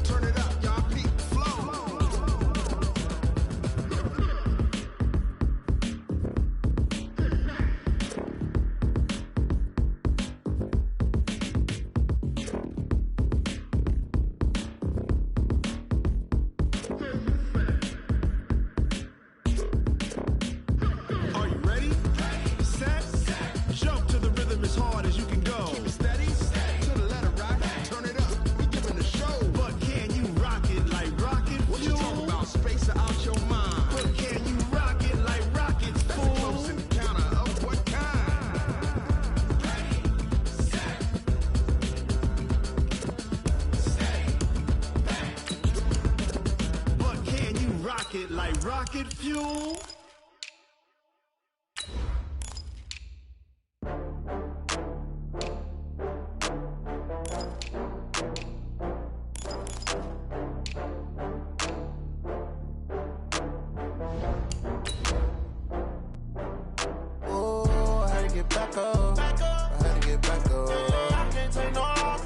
Turn it up, y'all. Peak flow. Are you ready? Set. Jump to the rhythm as hard as you can go. Keep it steady. To the letter, right? Turn it up. We giving the show. But can you rock it like rocket fuel? What you talking about? Space out your mind. But can you rock it like rockets, fool? That's a close encounter of what kind? But can you rock it like rocket fuel? Oh, I had to get back up. I had to get back up. I can't take no loss.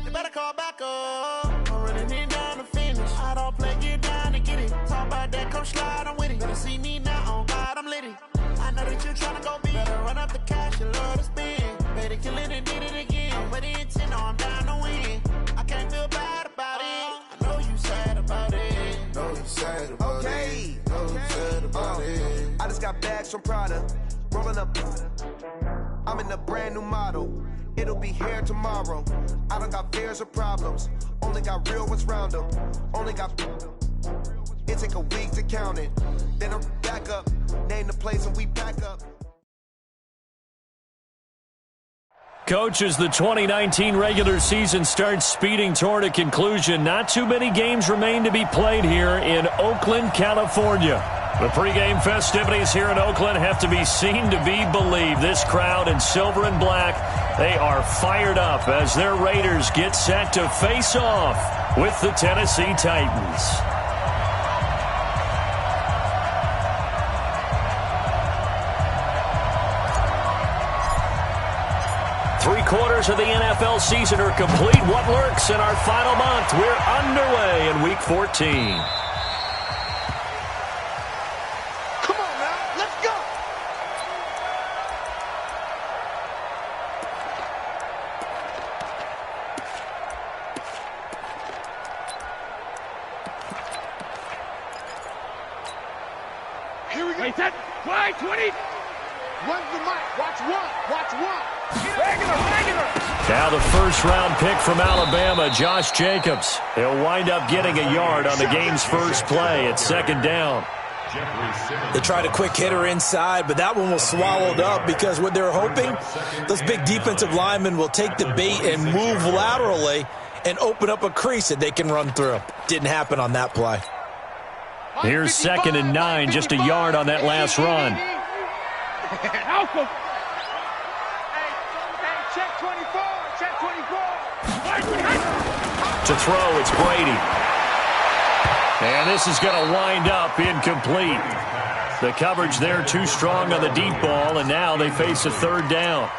You better call back up. I'm running it down to finish. I don't play, get down to get it. Talk about that, come slide, I'm with it. Better see me now, on God, I'm lit it. I know that you're trying to go big. Better run up the cash, you love to spend. Better kill it and did it again. I'm with the intent, no, I'm down to win. I can't feel bad about it. I know you sad about it. Know you sad about it. Know you sad about it. I just got bags from Prada, rolling up. I'm in a brand new model. It'll be here tomorrow. I don't got fears or problems. Only got real ones round them. Only got. It take a week to count it. Then I'm back up. Name the place and we pack up. Coach, as the 2019 regular season starts speeding toward a conclusion, not too many games remain to be played here in Oakland, California. The pregame festivities here in Oakland have to be seen to be believed. This crowd in silver and black, they are fired up as their Raiders get set to face off with the Tennessee Titans. Three-quarters of the NFL season are complete. What lurks in our final month? We're underway in Week 14. Come on now, let's go. Here we go. Wait, set, play, 20. Run the mic. Watch one. Watch one. Regular. Now the first-round pick from Alabama, Josh Jacobs. He'll wind up getting a yard on the game's first play at second down. They tried a quick hitter inside, but that one was swallowed up because what they're hoping, those big defensive linemen will take the bait and move laterally and open up a crease that they can run through. Didn't happen on that play. Here's 2nd and 9, just a yard on that last run. Malcolm. Hey, check 24. Check 24. To throw, it's Brady. And this is going to wind up incomplete. The coverage there too strong on the deep ball, and now they face a third down.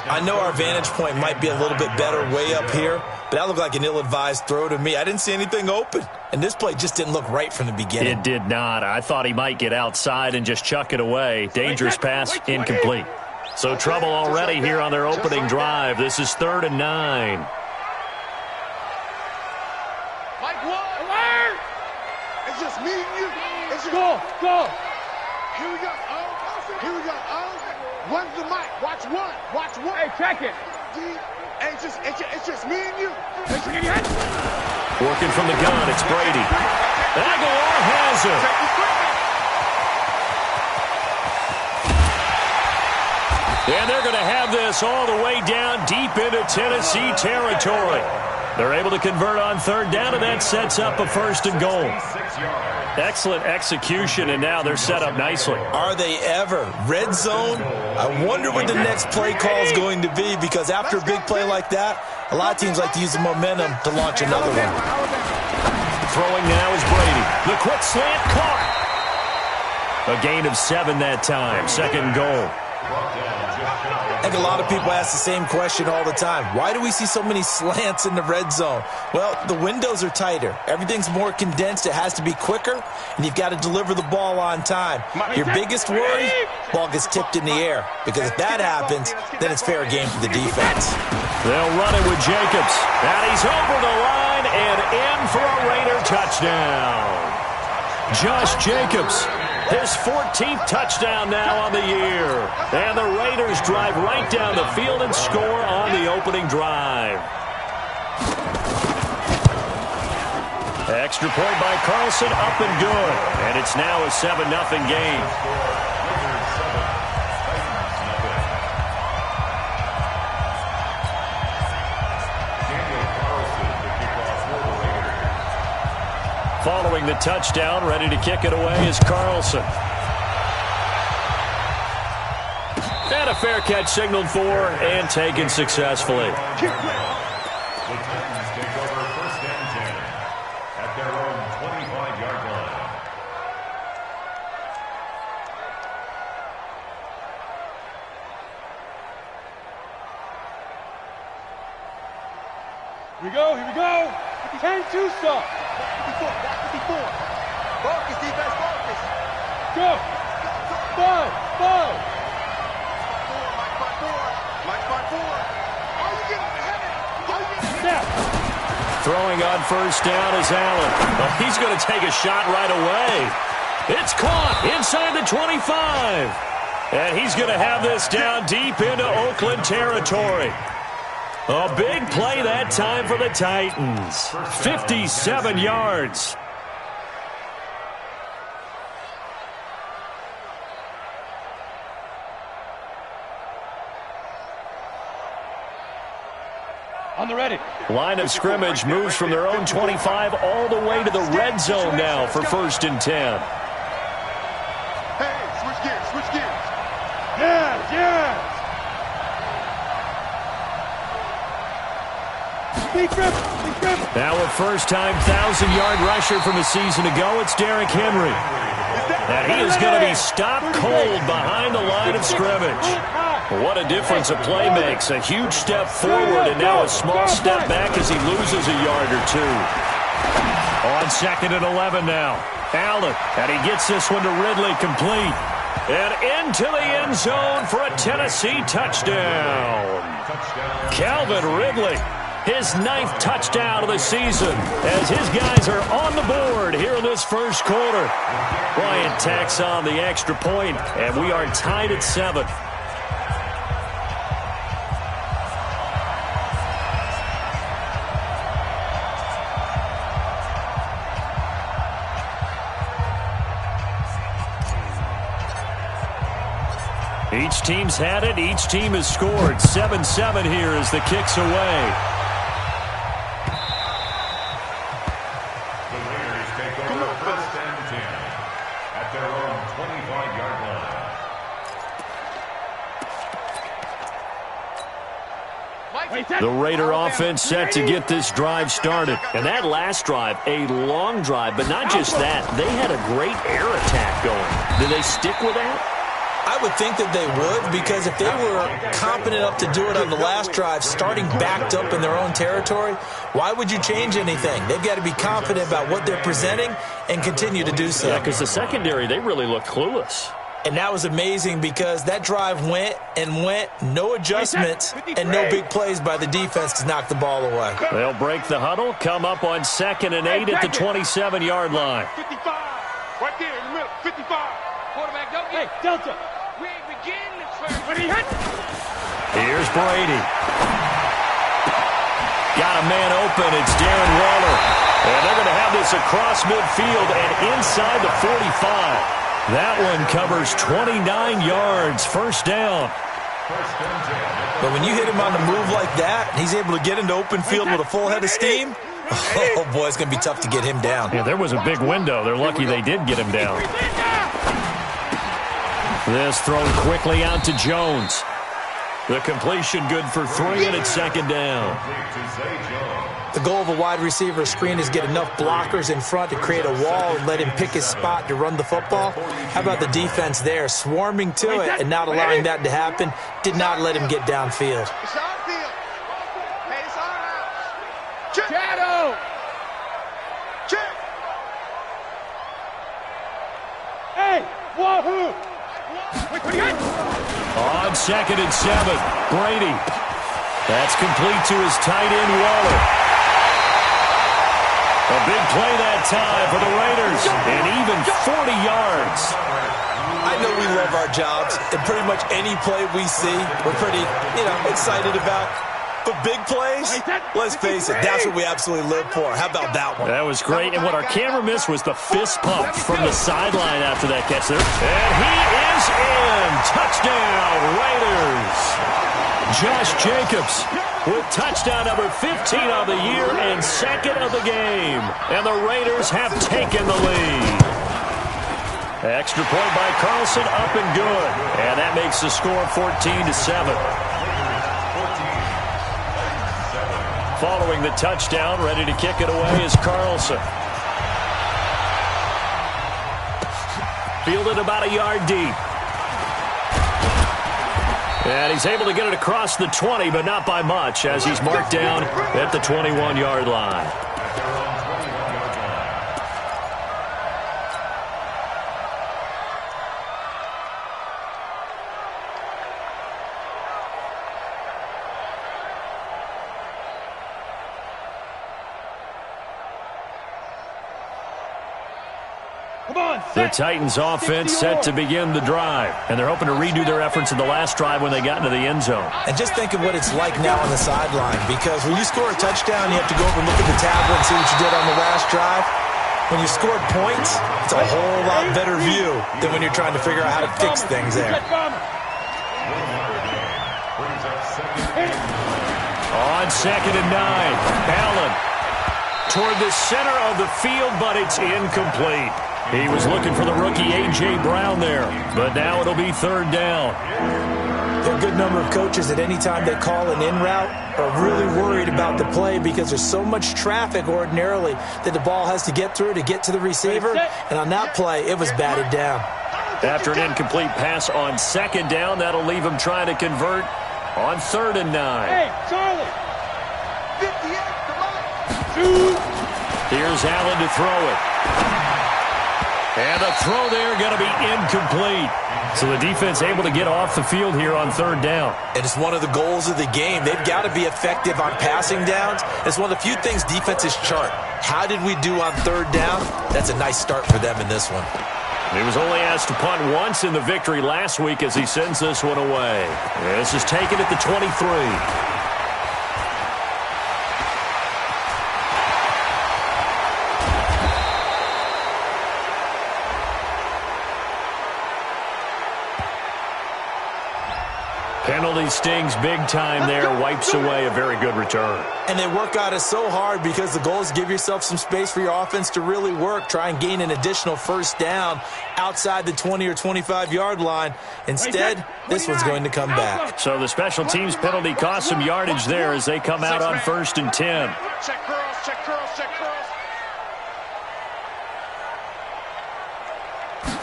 I know our vantage point might be a little bit better way up here, but that looked like an ill-advised throw to me. I didn't see anything open, and this play just didn't look right from the beginning. It did not. I thought he might get outside and just chuck it away. Dangerous pass, incomplete. So trouble already here on their opening drive. This is 3rd and 9. Like what? Alert! It's just me and you. It's just Go. Here we go. Here we go. Run the mic. Watch one. Watch one. Hey, check it. Hey, it's just me and you. Working from the gun, it's Brady. Aguilar has it. And they're going to have this all the way down deep into Tennessee territory. They're able to convert on 3rd down, and that sets up a 1st and goal. Excellent execution, and now they're set up nicely. Are they ever? Red zone? I wonder what the next play call is going to be, because after a big play like that, a lot of teams like to use the momentum to launch another one. Throwing now is Brady. The quick slant caught. A gain of 7 that time. 2nd goal. I think a lot of people ask the same question all the time. Why do we see so many slants in the red zone? Well, the windows are tighter. Everything's more condensed. It has to be quicker, and you've got to deliver the ball on time. Your biggest worry, ball gets tipped in the air, because if that happens, then it's fair game for the defense. They'll run it with Jacobs, and he's over the line and in for a Raider touchdown. Josh Jacobs, his 14th touchdown now on the year. And the Raiders drive right down the field and score on the opening drive. Extra point by Carlson, up and good. And it's now a 7-0 game. Following the touchdown, ready to kick it away is Carlson. And a fair catch signaled for and taken successfully. The Titans take over 1st and 10 at their own 25-yard line. Here we go, here we go. 10-2 stop. 54. Focus, defense, focus. Go. 5. Mike 5-4. Are you getting ahead? Snap. Throwing on 1st down is Allen. Well, he's going to take a shot right away. It's caught inside the 25. And he's going to have this down deep into Oakland territory. A big play that time for the Titans. 57 yards. On the ready. Line of scrimmage moves from their own 25 all the way to the red zone now for 1st and 10. Hey, switch gears. Yes. Big grip. Now a first-time 1,000-yard rusher from a season ago, it's Derrick Henry. And he is going to be stopped cold behind the line of scrimmage. What a difference a play makes. A huge step forward and now a small step back as he loses a yard or two. On 2nd and 11 now. Allen, and he gets this one to Ridley complete. And into the end zone for a Tennessee touchdown. Calvin Ridley, his 9th touchdown of the season, as his guys are on the board here in this first quarter. Bryant tacks on the extra point, and we are tied at 7. Each team's had it. Each team has scored. 7-7 here as the kick's away. The Raiders take over 1st and 10 at their own 25-yard line. The Raider offense set to get this drive started. And that last drive, a long drive, but not just that. They had a great air attack going. Did they stick with that? I would think that they would, because if they were competent enough to do it on the last drive, starting backed up in their own territory, why would you change anything? They've got to be confident about what they're presenting and continue to do so. Yeah, because the secondary, they really looked clueless. And that was amazing because that drive went, no adjustments, and no big plays by the defense to knock the ball away. They'll break the huddle, come up on 2nd and 8 at the 27-yard line. 55. Right there in the middle. 55. Quarterback, don't get. Hey, Delta. We begin the first. When he hit. Here's Brady. Got a man open. It's Darren Waller. And they're going to have this across midfield and inside the 45. That one covers 29 yards. 1st down. But when you hit him on the move like that, and he's able to get into open field with a full head of steam, oh boy, it's going to be tough to get him down. Yeah, there was a big window. They're lucky they did get him down. This thrown quickly out to Jones. The completion good for 3, and it's second down. The goal of a wide receiver screen is get enough blockers in front to create a wall and let him pick his spot to run the football. How about the defense there, swarming to it and not allowing that to happen? Did not let him get downfield. It's our field. Hey, it's our house. Shadow. Check. Hey, wahoo. What do you got? On 2nd and 7, Brady. That's complete to his tight end, Waller. A big play that time for the Raiders, and even 40 yards. I know we love our jobs, and pretty much any play we see, we're pretty, excited about. But big plays, let's face it, that's what we absolutely live for. How about that one? That was great, and what our camera missed was the fist pump from the sideline after that catch there. And he is in. Touchdown, Raiders. Josh Jacobs with touchdown number 15 of the year and 2nd of the game. And the Raiders have taken the lead. Extra point by Carlson, up and good. And that makes the score 14-7. Following the touchdown, ready to kick it away is Carlson. Fielded about a yard deep. And he's able to get it across the 20, but not by much, as he's marked down at the 21-yard line. The Titans offense set to begin the drive, and they're hoping to redo their efforts in the last drive when they got into the end zone. And just think of what it's like now on the sideline, because when you score a touchdown, you have to go over and look at the tablet and see what you did on the last drive. When you scored points, it's a whole lot better view than when you're trying to figure out how to fix things there. On 2nd and 9, Allen toward the center of the field, but it's incomplete. He was looking for the rookie A.J. Brown there, but now it'll be 3rd down. There are a good number of coaches at any time they call an in route are really worried about the play because there's so much traffic ordinarily that the ball has to get through to get to the receiver, and on that play, it was batted down. After an incomplete pass on 2nd down, that'll leave him trying to convert on 3rd and 9. Hey, Charlie. 58, Here's Allen to throw it. And the throw there going to be incomplete. So the defense able to get off the field here on 3rd down. And it's one of the goals of the game. They've got to be effective on passing downs. It's one of the few things defenses chart. How did we do on 3rd down? That's a nice start for them in this one. He was only asked to punt once in the victory last week as he sends this one away. This is taken at the 23. Penalty stings big time there, wipes away a very good return. And they work on it so hard because the goal is give yourself some space for your offense to really work, try and gain an additional 1st down outside the 20 or 25-yard line. Instead, this one's going to come back. So the special teams penalty cost some yardage there as they come out on 1st and 10. check curls, check curls, check curls.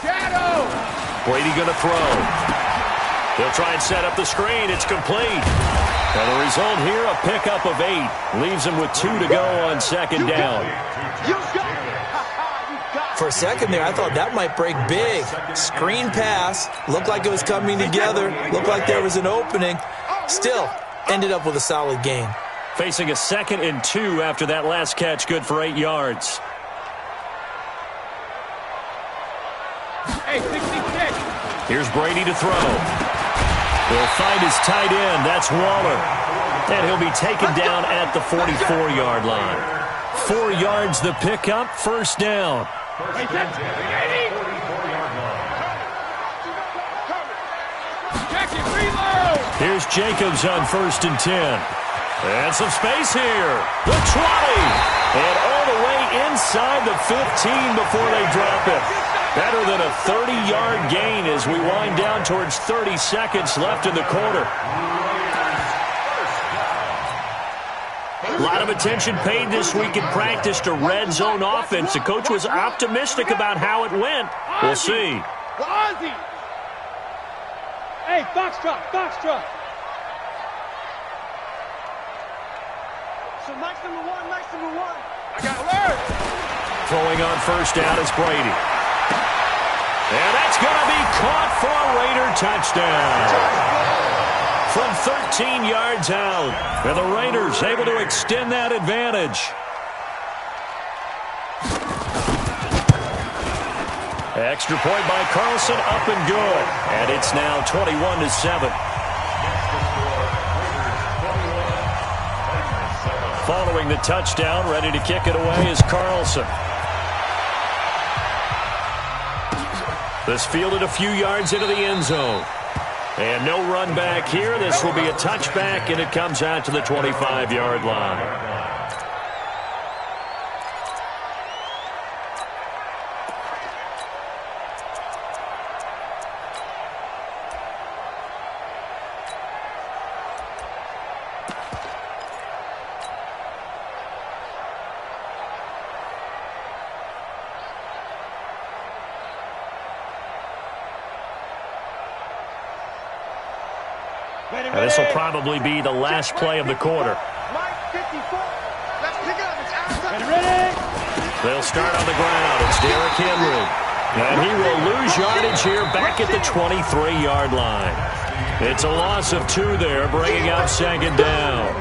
Shadow. Brady going to throw. He'll try and set up the screen. It's complete. And the result here, a pickup of 8. Leaves him with 2 to go on 2nd down. For a second there, I thought that might break big. Screen pass. Looked like it was coming together. Looked like there was an opening. Still, ended up with a solid gain. Facing a 2nd and 2 after that last catch. Good for 8 yards. Hey, 66. Here's Brady to throw. He'll find his tight end. That's Waller. And he'll be taken down at the 44-yard line. 4 yards the pickup, 1st down. Here's Jacobs on 1st and 10. And some space here. The 20. And all the way inside the 15 before they drop it. Better than a 30-yard gain as we wind down towards 30 seconds left in the quarter. A lot of attention paid this week in practice to red zone offense. The coach was optimistic about how it went. We'll see. Hey, foxtrot. So Mike's number one. I got alert. Throwing on first down is Brady. And that's going to be caught for a Raider touchdown. From 13 yards out. And the Raiders able to extend that advantage. Extra point by Carlson, up and good. And it's now 21-7. Following the touchdown, ready to kick it away is Carlson. This fielded a few yards into the end zone. And no run back here. This will be a touchback, and it comes out to the 25-yard line. And this will probably be the last play of the quarter. They'll start on the ground. It's Derrick Henry. And he will lose yardage here back at the 23-yard line. It's a loss of 2 there, bringing up second down.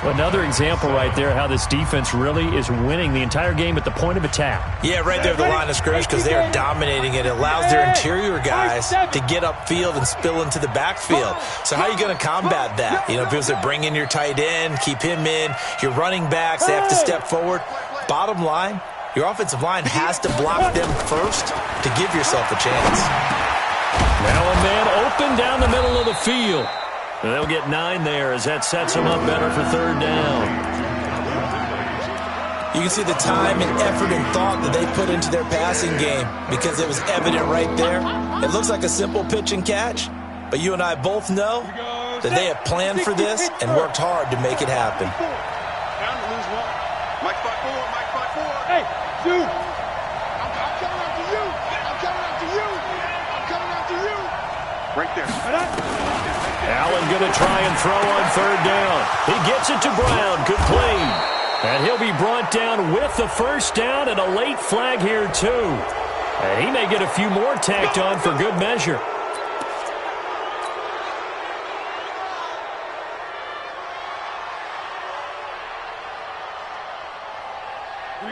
Another example right there how this defense really is winning the entire game at the point of attack. Yeah, right there at the line of scrimmage because they are dominating it. It allows their interior guys to get upfield and spill into the backfield. So how are you going to combat that? You know, because they bring in your tight end, keep him in. Your running backs, they have to step forward. Bottom line, your offensive line has to block them first to give yourself a chance. Now a man open down the middle of the field. And they'll get 9 there as that sets them up better for third down. You can see the time and effort and thought that they put into their passing game because it was evident right there. It looks like a simple pitch and catch, but you and I both know that they have planned for this and worked hard to make it happen. Mike 5-4. Hey, dude. I'm coming after you. Right there. Allen going to try and throw on third down. He gets it to Brown. Complete. And he'll be brought down with the first down and a late flag here, too. And he may get a few more tacked on for good measure.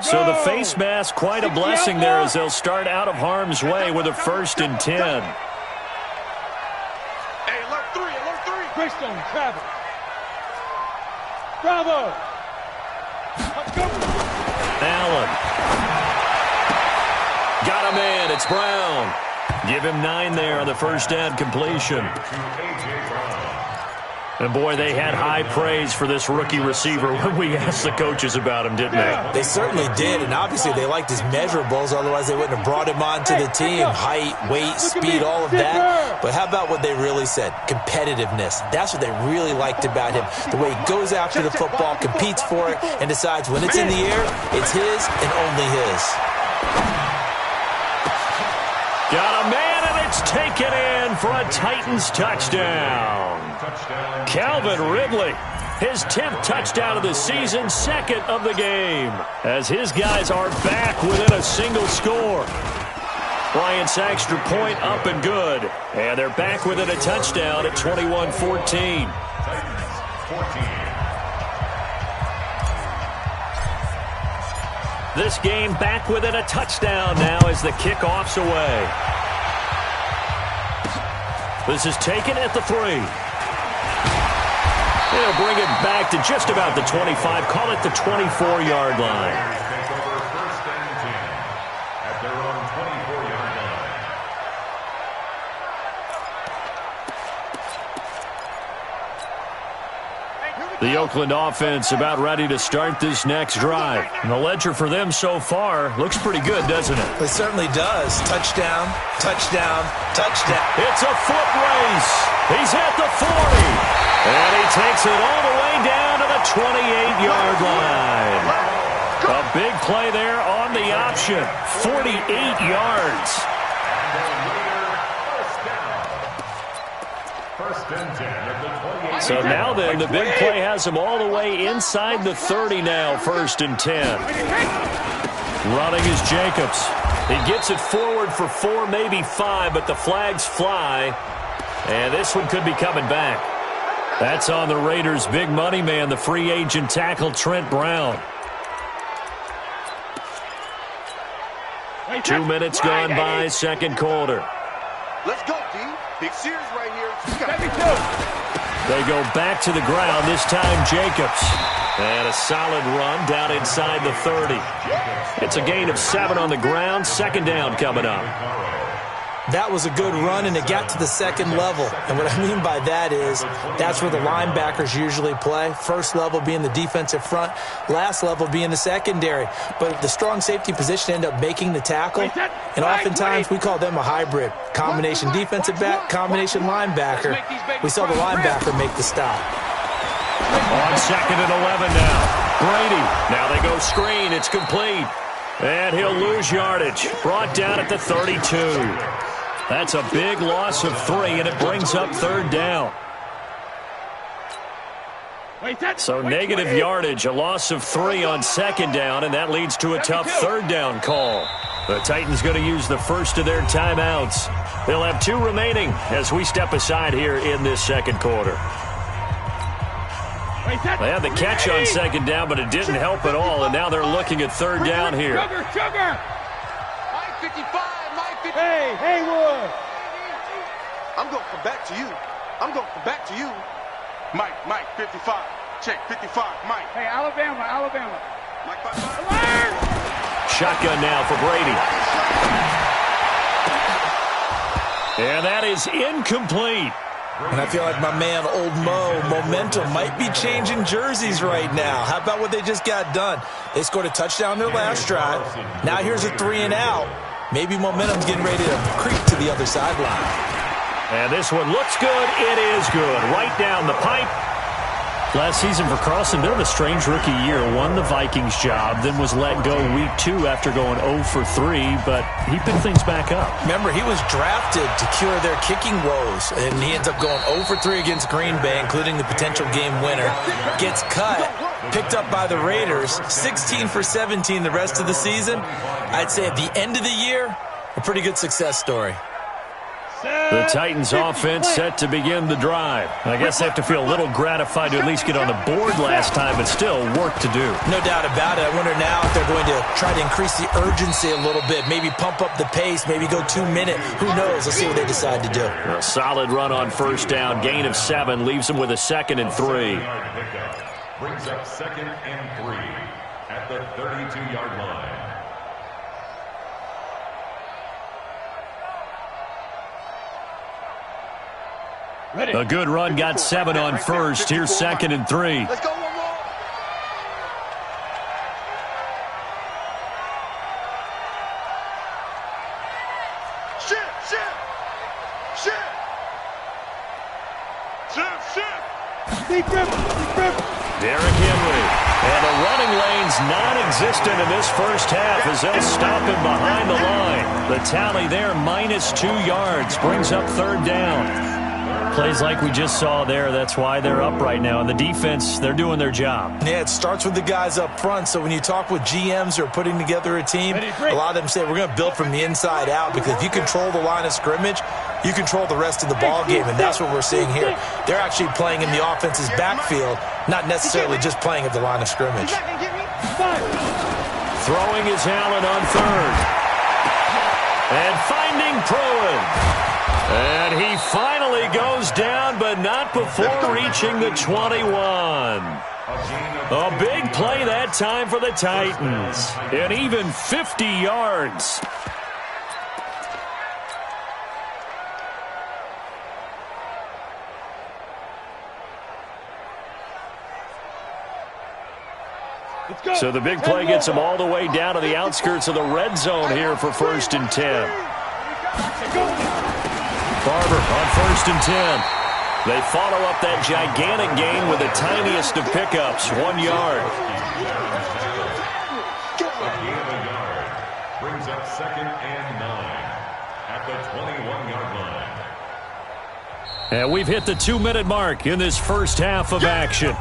So the face mask, quite a blessing there as they'll start out of harm's way with a 1st and 10. Greystone, travel. Bravo. Allen. Got a man. It's Brown. Give him 9 there on the first down completion. And, boy, they had high praise for this rookie receiver when we asked the coaches about him, didn't they? They certainly did, and obviously they liked his measurables. Otherwise, they wouldn't have brought him onto the team. Height, weight, speed, all of that. But how about what they really said? Competitiveness. That's what they really liked about him. The way he goes after the football, competes for it, and decides when it's in the air, it's his and only his. Got a man, and it's taken in for a Titans touchdown. Calvin Ridley, his 10th touchdown of the season, 2nd of the game, as his guys are back within a single score. Bryant's extra point up and good, and they're back within a touchdown at 21-14. This game back within a touchdown now as the kickoff's away. This is taken at the 3. They'll bring it back to just about the 25. Call it the 24-yard line. The The Oakland offense about ready to start this next drive. And the ledger for them so far looks pretty good, doesn't it? It certainly does. Touchdown, touchdown, touchdown. It's a foot race. He's at the 40. And he takes it all the way down to the 28-yard line. A big play there on the option. 48 yards. So now then, the big play has him all the way inside the 30 now, 1st and 10. Running is Jacobs. He gets it forward for 4, maybe 5, but the flags fly. And this one could be coming back. That's on the Raiders' big money man, the free agent tackle Trent Brown. 2 minutes gone by, second quarter. Let's go, D. Big series right here. They go back to the ground, this time Jacobs. And a solid run down inside the 30. It's a gain of 7 on the ground, second down coming up. That was a good run, and it got to the second level. And what I mean by that is that's where the linebackers usually play. First level being the defensive front, last level being the secondary. But the strong safety position ended up making the tackle, and oftentimes we call them a hybrid. Combination defensive back, combination linebacker. We saw the linebacker make the stop. On 2nd and 11 now. Brady. Now they go screen. It's complete. And he'll lose yardage. Brought down at the 32. That's a big loss of 3, and it brings up 3rd down. So negative yardage, a loss of 3 on 2nd down, and that leads to a tough 3rd down call. The Titans going to use the first of their timeouts. They'll have 2 remaining as we step aside here in this second quarter. They had the catch on 2nd down, but it didn't help at all, and now they're looking at 3rd down here. Sugar. Mike 55, Mike 55. Hey, Haywood. I'm going to come back to you. I'm going to come back to you. Mike 55. Check 55, Mike. Hey, Alabama. Mike 55. Shotgun now for Brady. And that is incomplete. And I feel like my man, Old Mo, momentum might be changing jerseys right now. How about what they just got done? They scored a touchdown their last drive. Now here's a 3 and out. Maybe momentum's getting ready to creep to the other sideline. And this one looks good. It is good. Right down the pipe. Last season for Carlson, bit of a strange rookie year. Won the Vikings job, then was let go week 2 after going 0 for 3, but he picked things back up. Remember, he was drafted to cure their kicking woes, and he ends up going 0 for 3 against Green Bay, including the potential game winner. Gets cut, picked up by the Raiders, 16 for 17 the rest of the season. I'd say at the end of the year, a pretty good success story. The Titans offense set to begin the drive. I guess they have to feel a little gratified to at least get on the board last time, but still work to do. No doubt about it. I wonder now if they're going to try to increase the urgency a little bit, maybe pump up the pace, maybe go 2-minute. Who knows? Let's see what they decide to do. A solid run on 1st down, gain of 7, leaves them with a 2nd and 3. Brings up 2nd and 3 at the 32-yard line. A good run, got 7 on 1st. Here's 2nd and 3. Let's go one more. Shift. Deep grip. Derrick Henry. And the running lane's non-existent in this first half as they'll stop him behind the line. The tally there, -2 yards, brings up 3rd down. Plays like we just saw there, that's why they're up right now. And the defense, they're doing their job. Yeah, it starts with the guys up front. So when you talk with GMs who are putting together a team, a lot of them say we're going to build from the inside out, because if you control the line of scrimmage, you control the rest of the ball game, and that's what we're seeing here. They're actually playing in the offense's backfield, not necessarily just playing at the line of scrimmage. Throwing is Allen on 3rd. And finding Pruitt. And he finally goes down, but not before reaching the 21. A big play that time for the Titans. And even 50 yards. So the big play gets them all the way down to the outskirts of the red zone here for 1st and 10. Barber on 1st and 10. They follow up that gigantic gain with the tiniest of pickups, 1 yard. Brings up 2nd and 9 at the 21-yard line. And we've hit the 2-minute mark in this first half of action.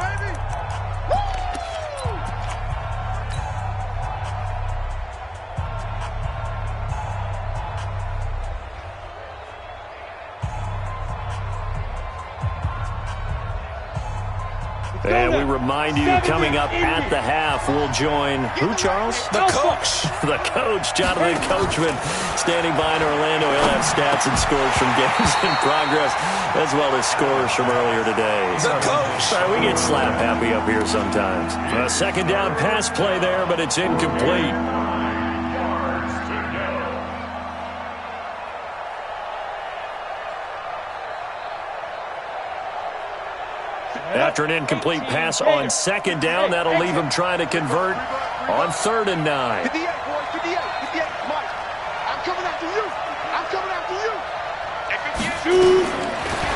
And we remind you, coming up at the half, we'll join who, Charles? The coach. The coach, Jonathan Coachman, standing by in Orlando. He'll have stats and scores from games in progress, as well as scores from earlier today. The coach. Sorry, we get slap happy up here sometimes. A 2nd down pass play there, but it's incomplete. After an incomplete pass on 2nd down, that'll leave him trying to convert on 3rd and 9. 58, boy, 58, Mike. I'm coming after you. I'm coming after you.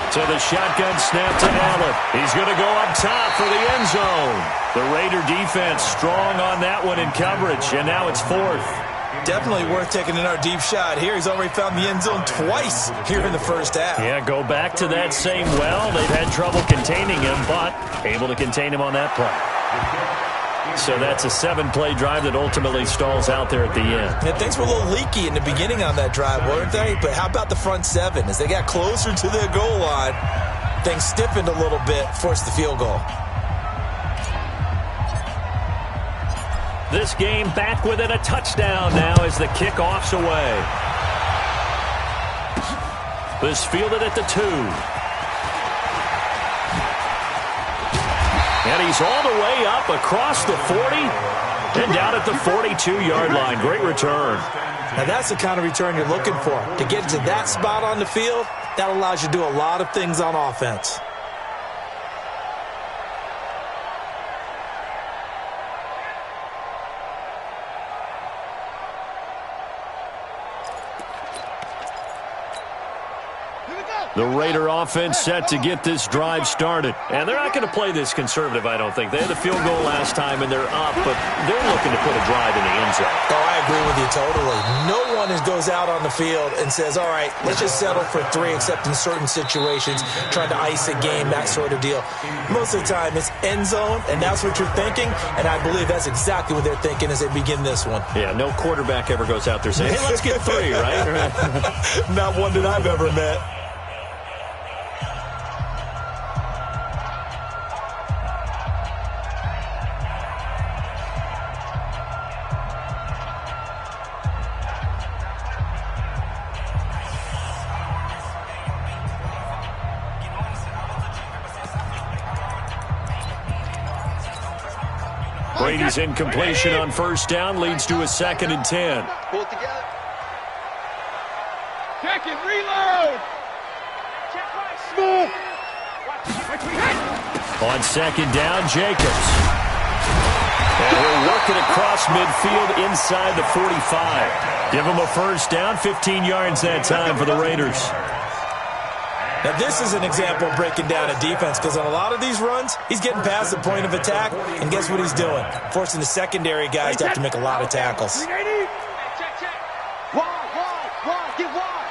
So the shotgun snap to Allen. He's going to go up top for the end zone. The Raider defense strong on that one in coverage, and now it's 4th. Definitely worth taking another deep shot here. He's already found the end zone twice here in the first half. Yeah, go back to that same well. They've had trouble containing him, but able to contain him on that play. So that's a 7-play drive that ultimately stalls out there at the end. Yeah, things were a little leaky in the beginning on that drive, weren't they? But how about the front 7? As they got closer to the goal line, things stiffened a little bit, forced the field goal. This game back within a touchdown now as the kickoff's away. This fielded at the 2. And he's all the way up across the 40 and down at the 42-yard line. Great return. Now that's the kind of return you're looking for. To get to that spot on the field, that allows you to do a lot of things on offense. The Raider offense set to get this drive started. And they're not going to play this conservative, I don't think. They had the field goal last time, and they're up, but they're looking to put a drive in the end zone. Oh, I agree with you totally. No one goes out on the field and says, all right, let's just settle for 3, except in certain situations, trying to ice a game, that sort of deal. Most of the time, it's end zone, and that's what you're thinking, and I believe that's exactly what they're thinking as they begin this one. Yeah, no quarterback ever goes out there saying, hey, let's get 3, right? Not one that I've ever met. Brady's incompletion on 1st down leads to a 2nd and 10. Pull it together. Check and reload. Smooth. On 2nd down, Jacobs. And he'll work it across midfield inside the 45. Give him a 1st down, 15 yards that time for the Raiders. Now, this is an example of breaking down a defense, because on a lot of these runs, he's getting past the point of attack, and guess what he's doing? Forcing the secondary guys to have to make a lot of tackles. Check. Wide. Get wide.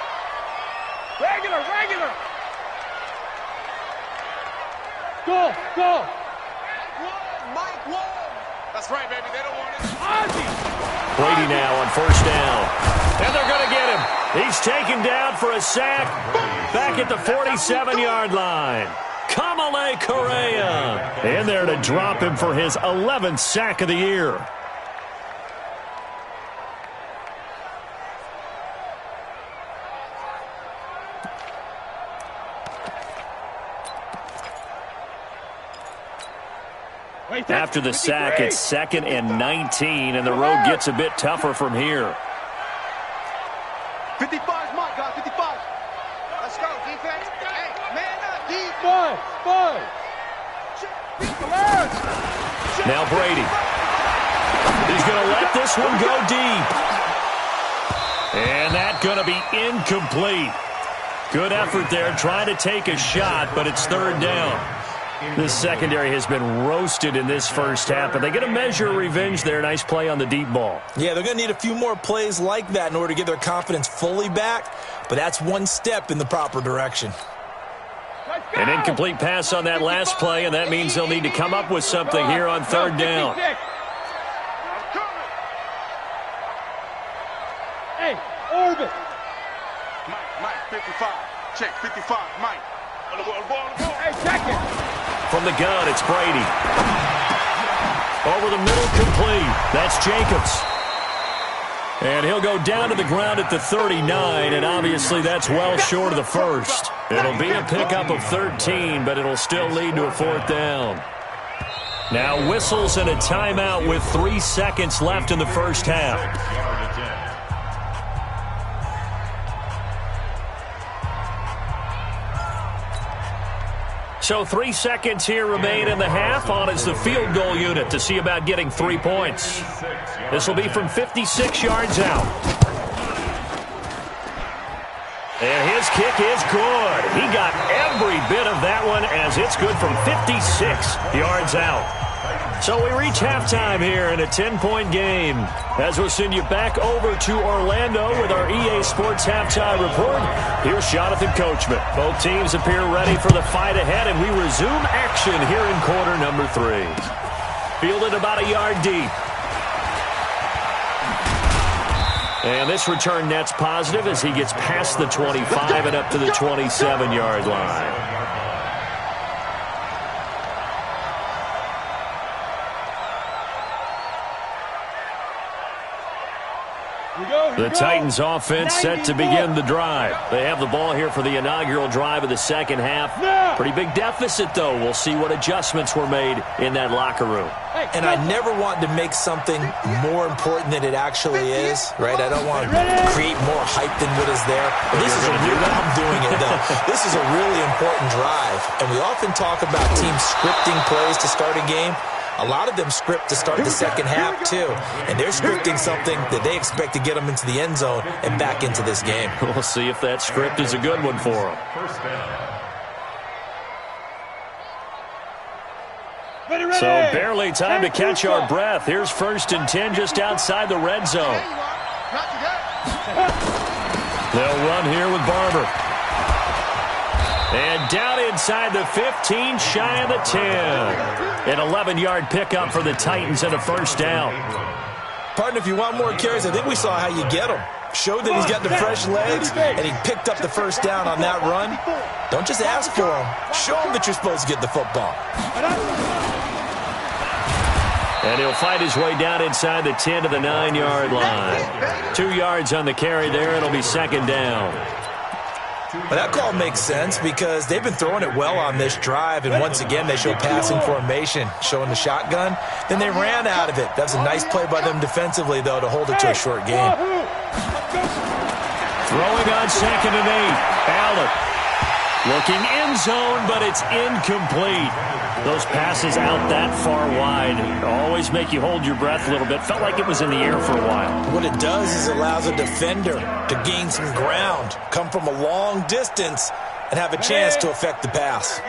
Regular. Go. Mike Wood. That's right, baby. They don't want it. Brady now on 1st down. And they're going to get him. He's taken down for a sack back at the 47-yard line. Kamale Correa in there to drop him for his 11th sack of the year. After the sack, it's 2nd and 19, and the road gets a bit tougher from here. 55's Mike, guys. 55. Let's go, defense. Hey, man up, defense. Now Brady. He's going to let this one go deep. And that's going to be incomplete. Good effort there, trying to take a shot, but it's third down. This secondary has been roasted in this first half, but they're going to measure revenge there. Nice play on the deep ball. Yeah, they're going to need a few more plays like that in order to get their confidence fully back, but that's one step in the proper direction. An incomplete pass on that last play, and that means they'll need to come up with something here on third down. Hey, orbit. Mike, 55. Check, 55, Mike. Hey, check it. From the gun, it's Brady. Over the middle, complete. That's Jacobs. And he'll go down to the ground at the 39, and obviously that's well short of the first. It'll be a pickup of 13, but it'll still lead to a fourth down. Now whistles and a timeout with 3 seconds left in the first half. So 3 seconds here remain in the half. On is the field goal unit to see about getting 3 points. This will be from 56 yards out. And his kick is good. He got every bit of that one as it's good from 56 yards out. So we reach halftime here in a 10-point game. As we'll send you back over to Orlando with our EA Sports Halftime Report, here's Jonathan Coachman. Both teams appear ready for the fight ahead, and we resume action here in quarter number 3. Fielded about a yard deep. And this return net's positive as he gets past the 25 and up to the 27-yard line. The Titans offense set to begin the drive. They have the ball here for the inaugural drive of the second half. Pretty big deficit, though. We'll see what adjustments were made in that locker room. And I never want to make something more important than it actually is, right? I don't want to create more hype than what is there. But this is a real, I'm doing it, though. This is a really important drive. And we often talk about teams scripting plays to start a game. A lot of them script to start the second half, too. And they're scripting something that they expect to get them into the end zone and back into this game. We'll see if that script is a good one for them. So barely time to catch our breath. Here's 1st and 10 just outside the red zone. They'll run here with Barber. And down inside the 15, shy of the 10. An 11-yard pickup for the Titans and a first down. Partner, if you want more carries, I think we saw how you get him. Showed that he's got the fresh legs, and he picked up the first down on that run. Don't just ask for him. Show him that you're supposed to get the football. And he'll fight his way down inside the 10 to the 9-yard line. 2 yards on the carry there. It'll be second down. But that call makes sense because they've been throwing it well on this drive, and once again they show passing formation, showing the shotgun. Then they ran out of it. That was a nice play by them defensively, though, to hold it to a short game. Throwing on 2nd and 8. Allen looking end zone, but it's incomplete. Those passes out that far wide always make you hold your breath a little bit. Felt like it was in the air for a while. What it does is it allows a defender to gain some ground, come from a long distance, and have a chance to affect the pass.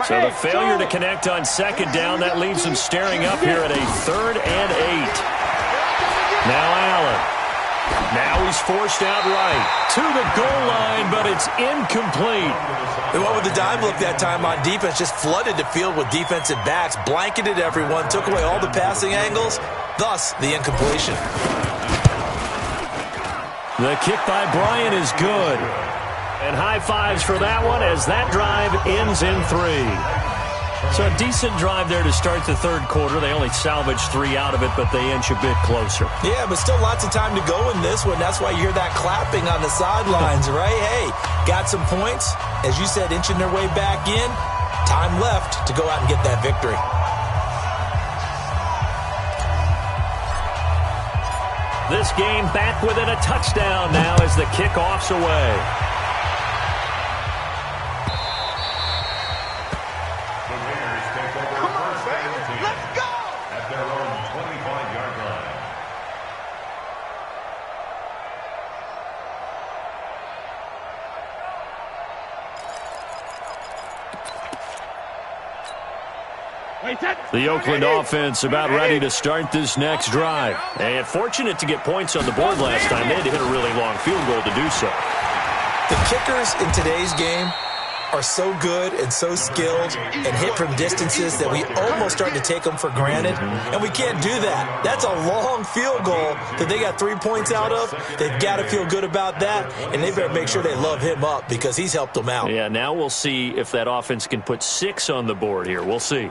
So the failure to connect on 2nd down, that leaves them staring up here at a 3rd and 8. Now Allen. Now he's forced out right to the goal line, but it's incomplete. They went with the dime look that time on defense, just flooded the field with defensive backs, blanketed everyone, took away all the passing angles, thus the incompletion. The kick by Bryant is good. And high fives for that one as that drive ends in 3. So a decent drive there to start the third quarter. They only salvaged 3 out of it, but they inch a bit closer. Yeah, but still lots of time to go in this one. That's why you hear that clapping on the sidelines, right? Hey, got some points. As you said, inching their way back in. Time left to go out and get that victory. This game back within a touchdown now as the kickoff's away. At their own 25-yard line. The Oakland offense about ready to start this next drive. And fortunate to get points on the board last time. They had to hit a really long field goal to do so. The kickers in today's game are so good and so skilled and hit from distances that we almost start to take them for granted, and we can't do that. That's a long field goal that they got 3 points out of. They've got to feel good about that, and they better make sure they love him up because he's helped them out. Yeah, now we'll see if that offense can put 6 on the board here. We'll see.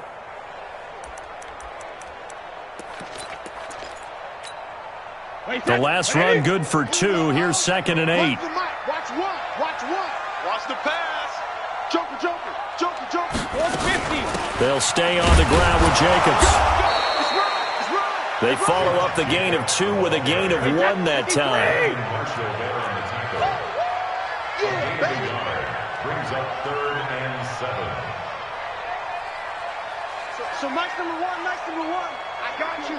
The last run good for 2. Here's 2nd and 8. Watch one. Watch the pass. Joker. 150. They'll stay on the ground with Jacobs. It's right. They follow up the gain of 2 with a gain of 1 that time. Brings up 3rd and 7. So nice number one. I got you,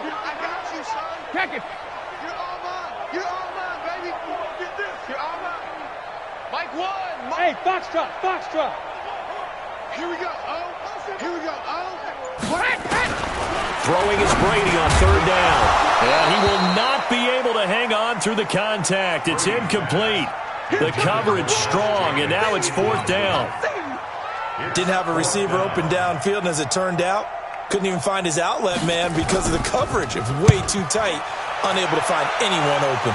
son. Check it. You're all mine, baby. Get this. You're all mine. Mike 1. Hey, Foxtrot. Here we go. Throwing is Brady on 3rd down. And he will not be able to hang on through the contact. It's incomplete. The coverage strong, and now it's 4th down. Didn't have a receiver open downfield, and as it turned out, couldn't even find his outlet man because of the coverage. It was way too tight, unable to find anyone open.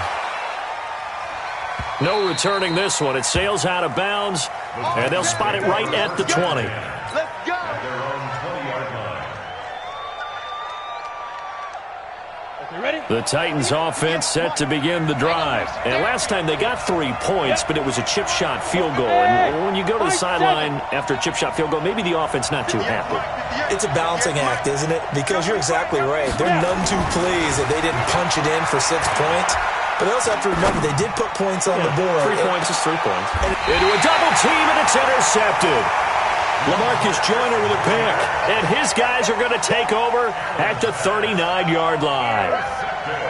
No returning this one. It sails out of bounds, and they'll spot it right at the 20. Let's go. At their own 20-yard line. Ready? The Titans offense set to begin the drive. And last time they got 3 points, but it was a chip shot field goal. And when you go to the sideline after a chip shot field goal, maybe the offense not too happy. It's a balancing act, isn't it? Because you're exactly right. They're none too pleased that they didn't punch it in for 6 points. But they also have to remember they did put points on the board. 3 points is 3 points. Into a double team, and it's intercepted. LaMarcus Joyner with a pick. And his guys are going to take over at the 39-yard line.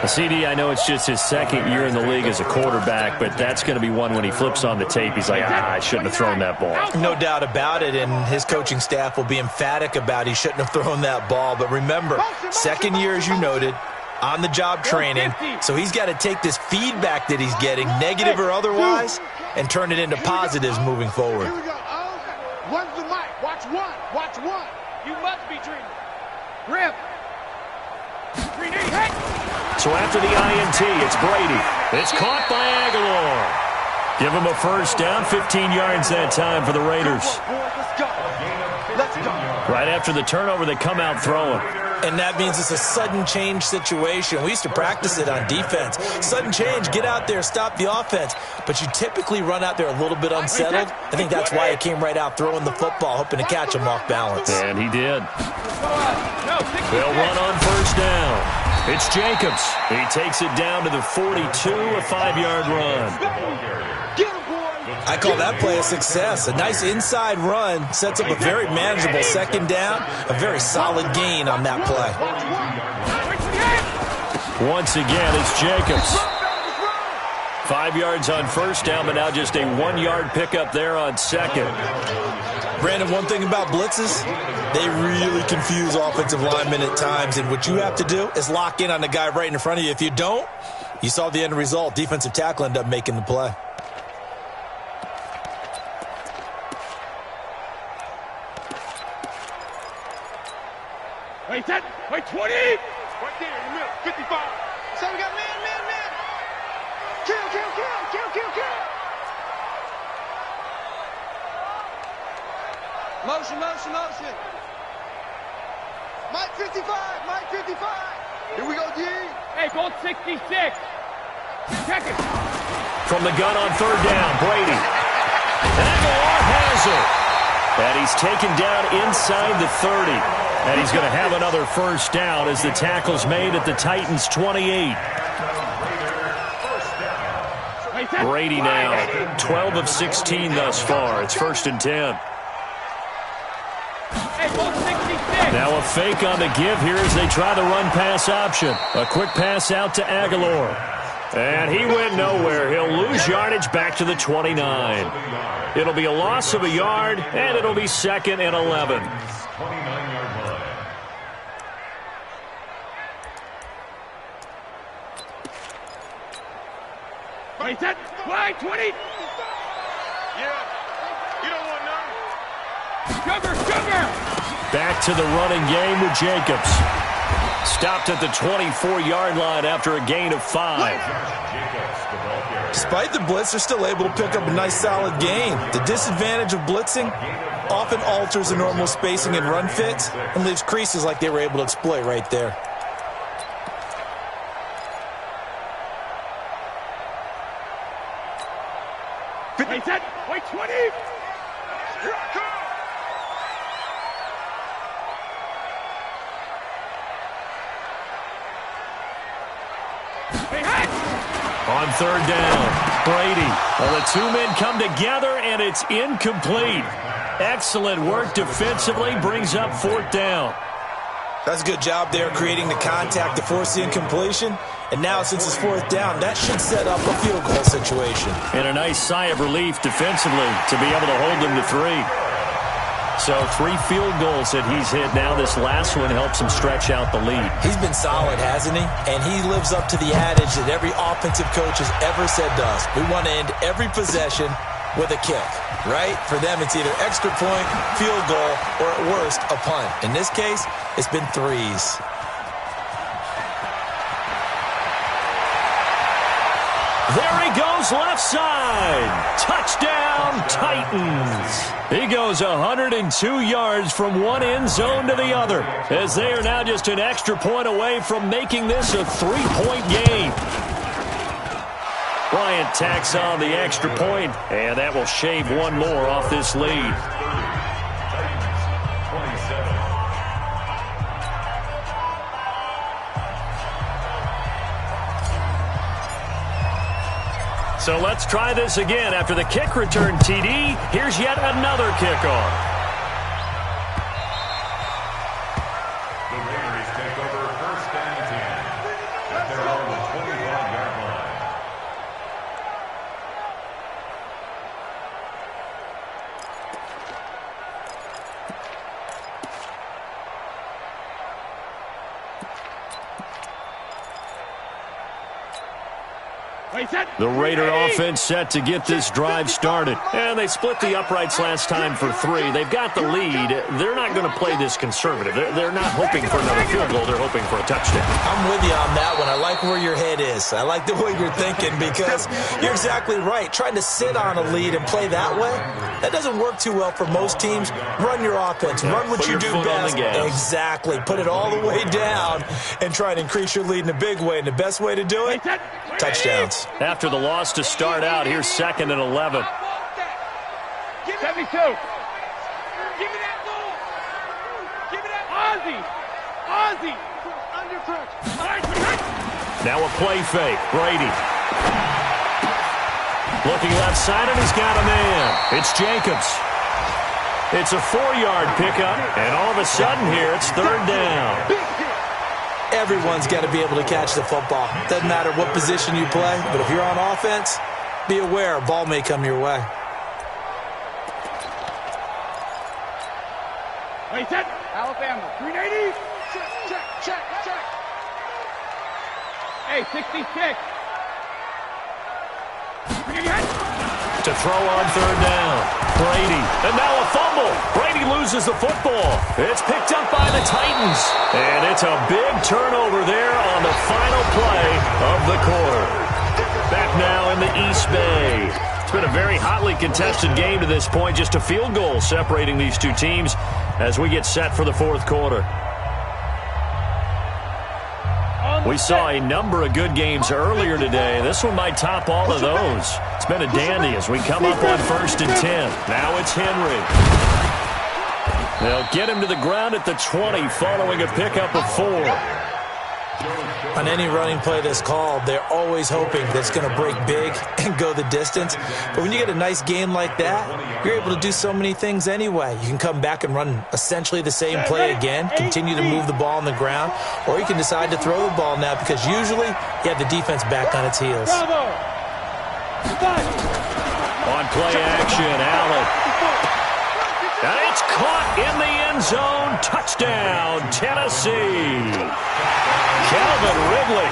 CD, I know it's just his 2nd year in the league as a quarterback, but that's going to be one when he flips on the tape. He's like, I shouldn't have thrown that ball. No doubt about it, and his coaching staff will be emphatic about he shouldn't have thrown that ball. But remember, 2nd year, as you noted, on-the-job training, so he's got to take this feedback that he's getting, negative or otherwise, and turn it into positives moving forward. Here we go. One's the mic. Watch one. You must be dreaming. Rip. 3D. Hey. So after the INT, it's Brady. It's caught by Aguilar. Give him a 1st down, 15 yards that time for the Raiders. Let's go. Right after the turnover, they come out throwing. And that means it's a sudden change situation. We used to practice it on defense. Sudden change, get out there, stop the offense. But you typically run out there a little bit unsettled. I think that's why he came right out throwing the football, hoping to catch him off balance. And he did. They'll run on 1st down. It's Jacobs. He takes it down to the 42, a 5-yard run. I call that play a success. A nice inside run sets up a very manageable 2nd down. A very solid gain on that play. Once again, it's Jacobs. 5 yards on 1st down, but now just a 1-yard pickup there on 2nd. Brandon, one thing about blitzes, they really confuse offensive linemen at times, and what you have to do is lock in on the guy right in front of you. If you don't, you saw the end result. Defensive tackle ended up making the play. Wait, 20. Right there in the middle. 55. So we got man. Kill. Motion. Mike 55. Here we go, D. Hey, goal 66. Check it. From the gun on 3rd down, Brady. Aguilar has it. And he's taken down inside the 30. And he's going to have another 1st down as the tackle's made at the Titans' 28. Brady now 12 of 16 thus far. It's 1st and 10. Now a fake on the give here as they try the run-pass option. A quick pass out to Aguilar. And he went nowhere. He'll lose yardage back to the 29. It'll be a loss of a yard, and it'll be 2nd and 11. Wait, set, wide, 20. Yeah, you don't want none. Cover. Back to the running game with Jacobs. Stopped at the 24-yard line after a gain of 5. Despite the blitz, they're still able to pick up a nice solid gain. The disadvantage of blitzing often alters the normal spacing and run fits and leaves creases like they were able to exploit right there. Wait, set, wait, 20. On third down, Brady. Well, the two men come together, and it's incomplete. Excellent work defensively, brings up fourth down. That's a good job there creating the contact to force the incompletion. And now, since it's fourth down, that should set up a field goal situation. And a nice sigh of relief defensively to be able to hold them to 3. So 3 field goals that he's hit now. This last one helps him stretch out the lead. He's been solid, hasn't he? And he lives up to the adage that every offensive coach has ever said to us. We want to end every possession with a kick, right? For them, it's either extra point, field goal, or at worst, a punt. In this case, it's been 3s. There he goes, left side. Touchdown, Titans. He goes 102 yards from one end zone to the other, as they are now just an extra point away from making this a 3-point game. Bryant tacks on the extra point, and that will shave one more off this lead. So let's try this again. After the kick return TD, here's yet another kickoff. The Raiders take over first and 10 at their own 25-yard line. The Raider offense set to get this drive started. And they split the uprights last time for 3. They've got the lead. They're not going to play this conservative. They're not hoping for another field goal. They're hoping for a touchdown. I'm with you on that one. I like where your head is. I like the way you're thinking because you're exactly right. Trying to sit on a lead and play that way, that doesn't work too well for most teams. Run your offense. Run what you do best. Exactly. Put it all the way down and try to increase your lead in a big way. And the best way to do it, touchdowns. After the loss to start out, here's 2nd and 11. 72. Give me that ball. Give me that Ozzy. Under pressure. Now a play fake. Brady. Looking left side, and he's got a man. It's Jacobs. It's a 4-yard pickup, and all of a sudden here, it's third down. Everyone's got to be able to catch the football. Doesn't matter what position you play, but if you're on offense, be aware a ball may come your way. Wait, set. Alabama, 380. Check. Hey, 66. To throw on third down. Brady. And now a fumble. Brady loses the football. It's picked up by the Titans. And it's a big turnover there on the final play of the quarter. Back now in the East Bay. It's been a very hotly contested game to this point. Just a field goal separating these two teams as we get set for the fourth quarter. We saw a number of good games earlier today. This one might top all of those. It's been a dandy as we come up on 1st and 10. Now it's Henry. They'll get him to the ground at the 20 following a pickup of 4. On any running play that's called, they're always hoping that it's going to break big and go the distance. But when you get a nice game like that, you're able to do so many things anyway. You can come back and run essentially the same play again, continue to move the ball on the ground, or you can decide to throw the ball now because usually you have the defense back on its heels. On play action, Allen. And it's caught in the end zone. Touchdown, Tennessee. Calvin Ridley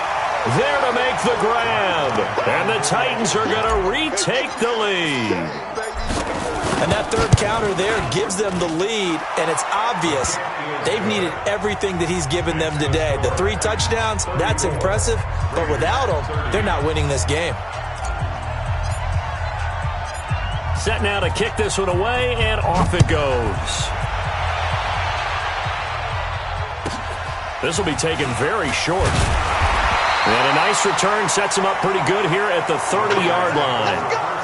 there to make the grab. And the Titans are going to retake the lead. And that third counter there gives them the lead, and it's obvious they've needed everything that he's given them today. The 3 touchdowns, that's impressive, but without him, they're not winning this game. Set now to kick this one away, and off it goes. This will be taken very short. And a nice return sets him up pretty good here at the 30-yard line.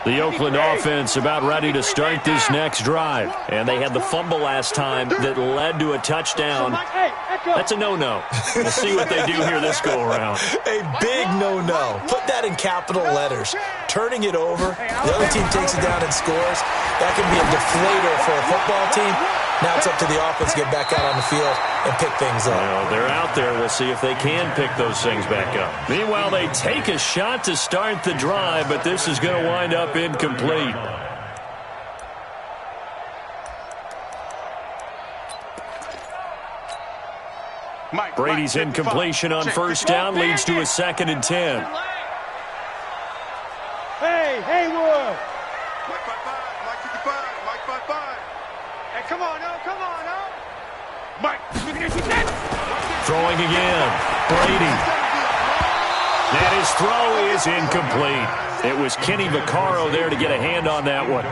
The Oakland offense about ready to start this next drive. And they had the fumble last time that led to a touchdown. That's a no-no. We'll see what they do here this go-around. A big no-no. Put that in capital letters. Turning it over, the other team takes it down and scores. That can be a deflator for a football team. Now it's up to the offense to get back out on the field and pick things up. Well, they're out there. We'll see if they can pick those things back up. Meanwhile, they take a shot to start the drive, but this is going to wind up incomplete. Brady's incompletion on first down leads to a 2nd and 10. Hey, Haywood! Mike 55, Mike 55, Mike 55. Hey, come on, no. Mike, Throwing again. Brady. And his throw is incomplete. It was Kenny Vaccaro there to get a hand on that one.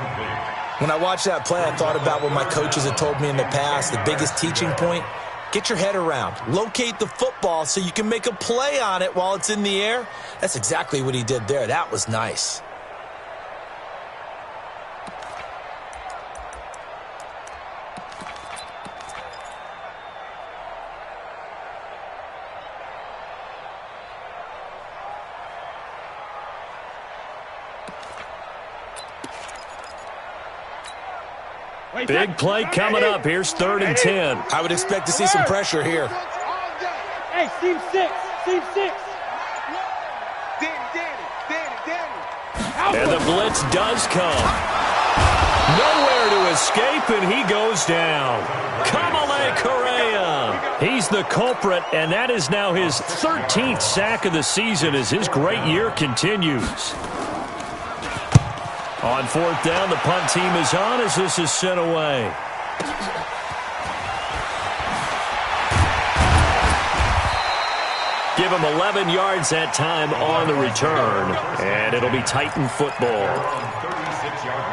When I watched that play, I thought about what my coaches had told me in the past. The biggest teaching point, get your head around. Locate the football so you can make a play on it while it's in the air. That's exactly what he did there. That was nice. Big play coming up. Here's 3rd and 10. I would expect to see some pressure here. Hey, team 6. Danny. And the blitz does come. Nowhere to escape, and he goes down. Kamale Correa. He's the culprit, and that is now his 13th sack of the season as his great year continues. On 4th down, the punt team is on as this is sent away. Give him 11 yards that time on the return, and it'll be Titan football. 36-yard line.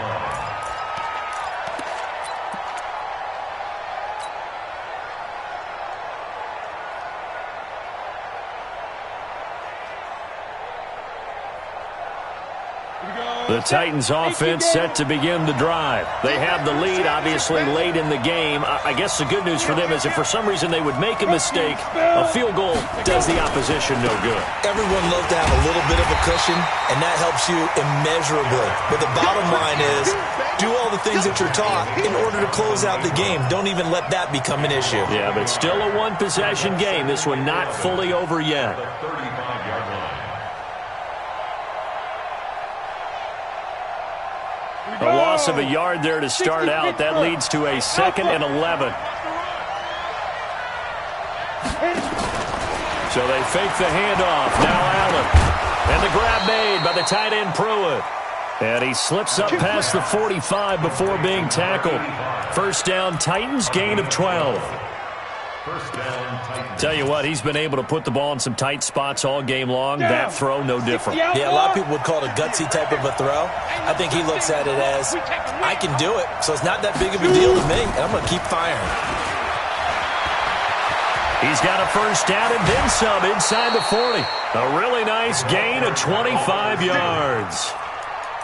The Titans offense set to begin the drive. They have the lead, obviously, late in the game. I guess the good news for them is if for some reason they would make a mistake, a field goal does the opposition no good. Everyone loves to have a little bit of a cushion, and that helps you immeasurably. But the bottom line is, do all the things that you're taught in order to close out the game. Don't even let that become an issue. Yeah, but still a one-possession game. This one not fully over yet. 35-yard line. A loss of a yard there to start out. That leads to a 2nd and 11. So they fake the handoff. Now Allen. And the grab made by the tight end Pruitt. And he slips up past the 45 before being tackled. First down, Titans, gain of 12. First down, Titans. Tell you what, he's been able to put the ball in some tight spots all game long. That throw, no different. Yeah, a lot of people would call it a gutsy type of a throw. I think he looks at it as, I can do it, so it's not that big of a deal to me, and I'm going to keep firing. He's got a first down and then some inside the 40. A really nice gain of 25 yards.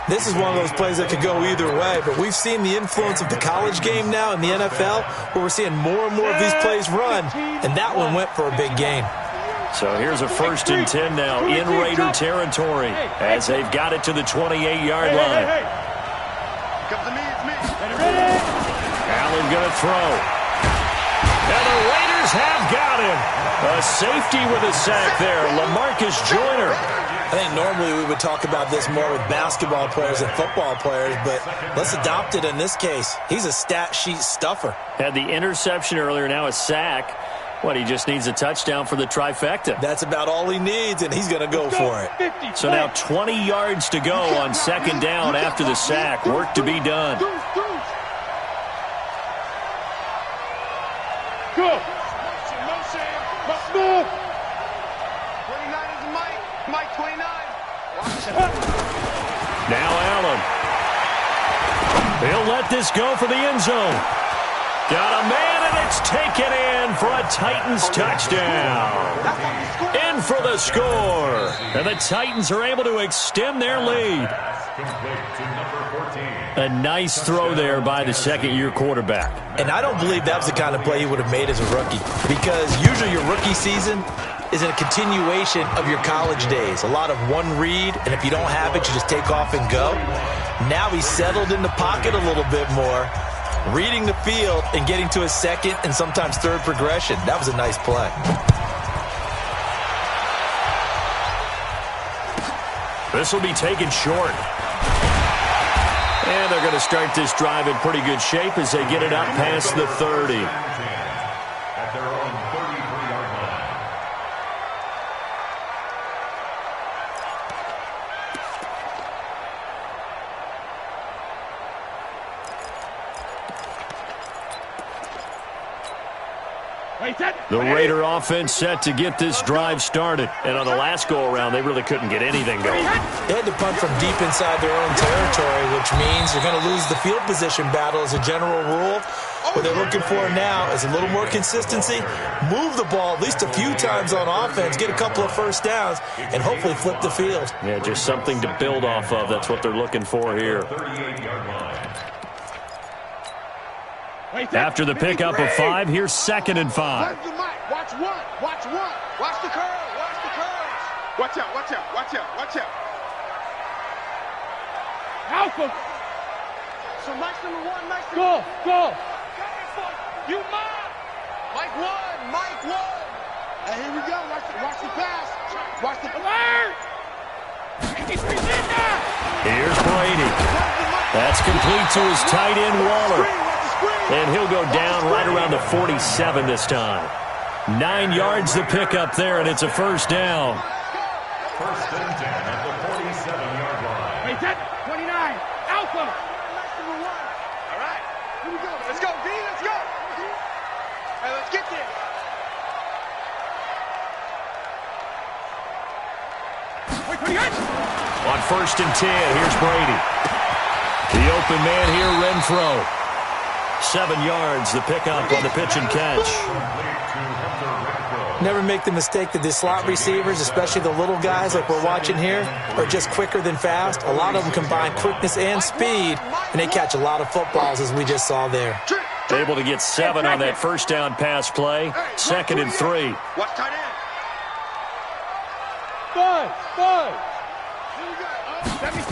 This is one of those plays that could go either way, but we've seen the influence of the college game now in the NFL, where we're seeing more and more of these plays run, and that one went for a big gain. So here's a 1st and 10 now in Raider territory as they've got it to the 28-yard line. Come to me, it's me. Allen going to throw. And the Raiders have got him. A safety with a sack there, LaMarcus Joyner. I think normally we would talk about this more with basketball players and football players, but let's adopt it in this case. He's a stat sheet stuffer. Had the interception earlier, now a sack. What, he just needs a touchdown for the trifecta. That's about all he needs, and he's going to go for it. So now 20 yards to go on second down after the sack. Work to be done. Go. 29 is Mike. Mike 29. Now Allen. He'll let this go for the end zone. Got a man, and it's taken in for a Titans touchdown. In for the score. And the Titans are able to extend their lead. A nice throw there by the second-year quarterback. And I don't believe that was the kind of play he would have made as a rookie, because usually your rookie season is a continuation of your college days. A lot of one read, and if you don't have it, you just take off and go. Now he's settled in the pocket a little bit more, reading the field and getting to his second and sometimes third progression. That was a nice play. This will be taken short. And they're going to start this drive in pretty good shape as they get it up past the 30. At their own 33-yard line. The Raider offense set to get this drive started. And on the last go-around, they really couldn't get anything going. They had to punt from deep inside their own territory, which means they're going to lose the field position battle as a general rule. What they're looking for now is a little more consistency, move the ball at least a few times on offense, get a couple of first downs, and hopefully flip the field. Yeah, just something to build off of. That's what they're looking for here. 38-yard line. After the pickup of 5, here's 2nd and 5. Watch one. Watch one. Watch the curve. Watch the curves. Watch out. Watch out. Watch out. Watch out. Alpha. So Mike's number 1. Mike's number 1. Go. You mine. Mike 1. Mike 1. And here we go. Watch the pass. Watch the alert. Here's Brady. That's complete to his tight end, Waller. And he'll go down right around the 47 this time. 9 yards to pick up there, and it's a first down. First and 10 at the 47-yard line. Hey, 29. Alpha. All right. Here we go. Let's go, D. Let's go. Hey, let's get there. On first and 10, here's Brady. The open man here, Renfro. 7 yards, the pickup on the pitch and catch. Never make the mistake that the slot receivers, especially the little guys like we're watching here, are just quicker than fast. A lot of them combine quickness and speed, and they catch a lot of footballs, as we just saw there. Able to get 7 on that first down pass play. 2nd and 3. Watch tight end. 72.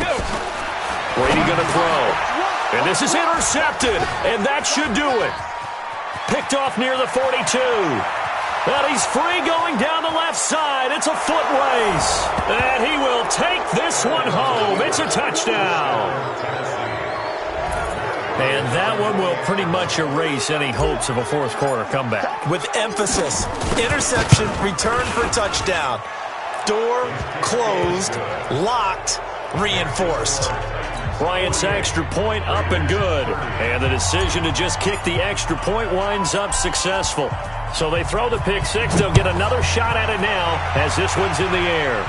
Brady going to throw. And this is intercepted, and that should do it. Picked off near the 42. And he's free going down the left side. It's a foot race. And he will take this one home. It's a touchdown. And that one will pretty much erase any hopes of a fourth quarter comeback. With emphasis, interception, return for touchdown. Door closed, locked, reinforced. Bryant's extra point up and good. And the decision to just kick the extra point winds up successful. So they throw the pick six. They'll get another shot at it now as this one's in the air.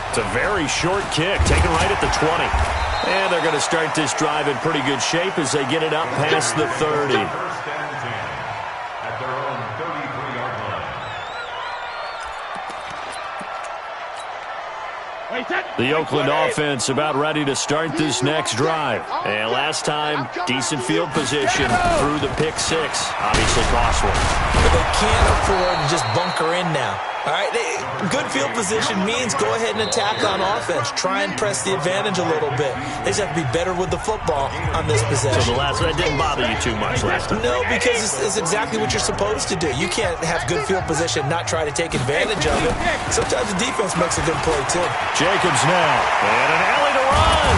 It's a very short kick, taken right at the 20. And they're going to start this drive in pretty good shape as they get it up past the 30. First and 10 at their own 33-yard line. The Oakland offense about ready to start this next drive. And last time, decent field position through the pick six. Obviously cost one. But they can't afford to just bunker in now. All right, good field position means go ahead and attack on offense. Try and press the advantage a little bit. They just have to be better with the football on this possession. So the last one didn't bother you too much last time? No, because it's exactly what you're supposed to do. You can't have good field position, not try to take advantage of it. Sometimes the defense makes a good play, too. Jacobs now, and an alley to run.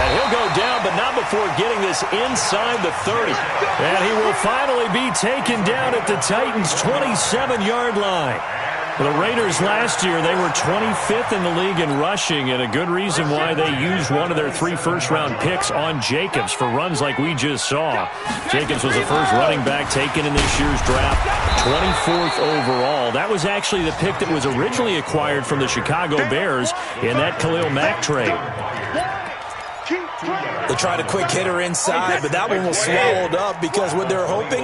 And he'll go down, but not before getting this inside the 30. And he will finally be taken down at the Titans' 27-yard line. The Raiders last year, they were 25th in the league in rushing, and a good reason why they used one of their 3 first-round picks on Jacobs for runs like we just saw. Jacobs was the first running back taken in this year's draft, 24th overall. That was actually the pick that was originally acquired from the Chicago Bears in that Khalil Mack trade. They tried a quick hitter inside, but that one was swallowed up because what they're hoping,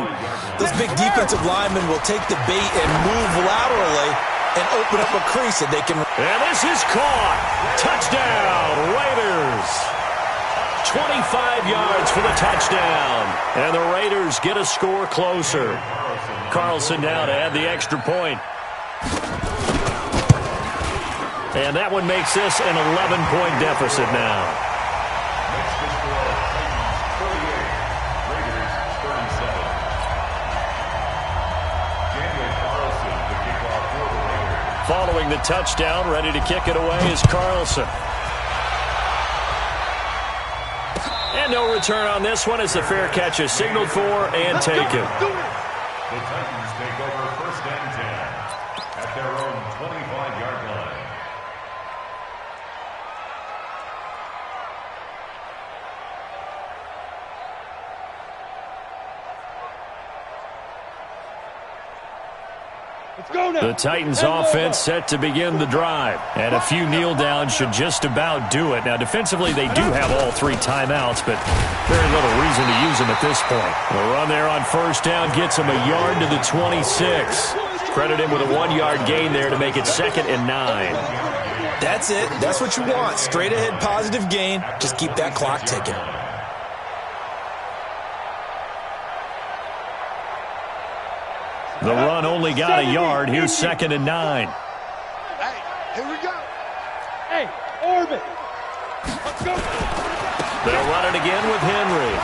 those big defensive linemen will take the bait and move laterally and open up a crease that they can. And this is caught. Touchdown, Raiders. 25 yards for the touchdown. And the Raiders get a score closer. Carlson now to add the extra point. And that one makes this an 11-point deficit now. Following the touchdown, ready to kick it away is Carlson. And no return on this one as the fair catch is signaled for and taken. The Titans take over 1st and 10 at their own 25-yard line. The Titans offense set to begin the drive. And a few kneel downs should just about do it. Now, defensively, they do have all 3 timeouts, but very little reason to use them at this point. The run there on 1st down gets him a yard to the 26. Credit him with a 1-yard gain there to make it 2nd and 9. That's it. That's what you want. Straight ahead positive gain. Just keep that clock ticking. The run only got a yard. Here's 2nd and 9. Hey, here we go. Hey, orbit. Let's go. They'll run it again with Henry.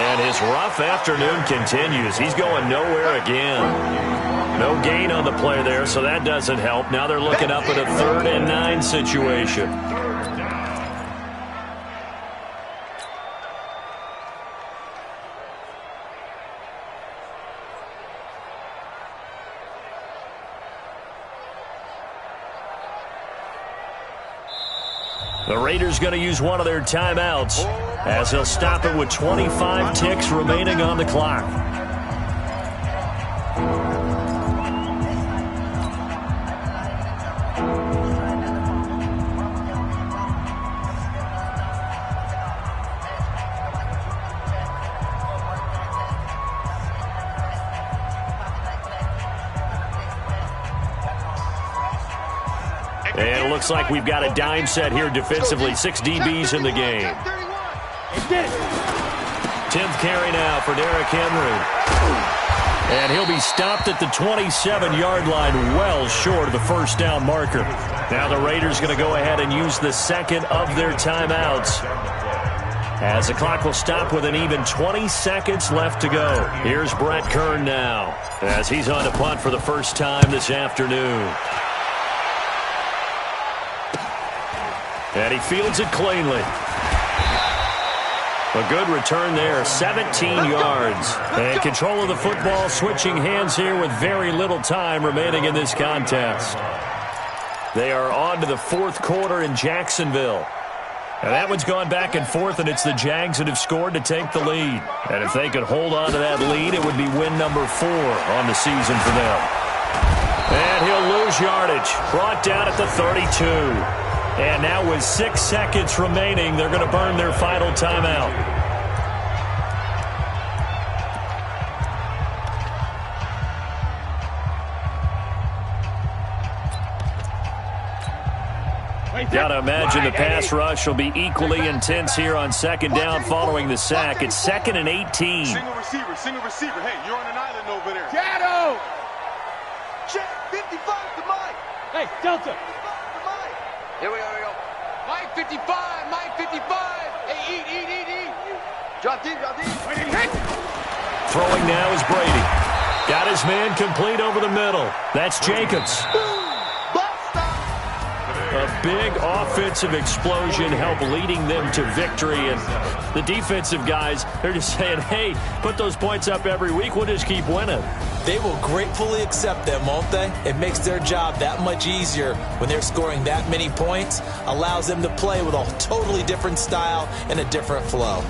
And his rough afternoon continues. He's going nowhere again. No gain on the play there, so that doesn't help. Now they're looking up at a 3rd and 9 situation. The Raiders going to use one of their timeouts as they'll stop it with 25 ticks remaining on the clock. And it looks like we've got a dime set here defensively. 6 DBs in the game. 10th carry now for Derrick Henry. And he'll be stopped at the 27-yard line, well short of the 1st down marker. Now the Raiders going to go ahead and use the 2nd of their timeouts, as the clock will stop with an even 20 seconds left to go. Here's Brett Kern now, as he's on to punt for the first time this afternoon. And he fields it cleanly. A good return there, 17 yards. And control of the football, switching hands here with very little time remaining in this contest. They are on to the 4th quarter in Jacksonville. And that one's gone back and forth, and it's the Jags that have scored to take the lead. And if they could hold on to that lead, it would be win number 4 on the season for them. And he'll lose yardage. Brought down at the 32. And now with 6 seconds remaining, they're going to burn their final timeout. Got to imagine the pass rush will be equally intense here on 2nd down following the sack. It's 2nd and 18. Single receiver. Hey, you're on an island over there. Shadow! Check. 55 to Mike. Hey, Delta. 55 to Mike. Here we go. Mike 55, Mike 55. Hey, eat. Drop deep. Throwing now is Brady. Got his man complete over the middle. That's Jacobs. A big offensive explosion helped leading them to victory. And the defensive guys, they're just saying, hey, put those points up every week. We'll just keep winning. They will gratefully accept them, won't they? It makes their job that much easier when they're scoring that many points. Allows them to play with a totally different style and a different flow.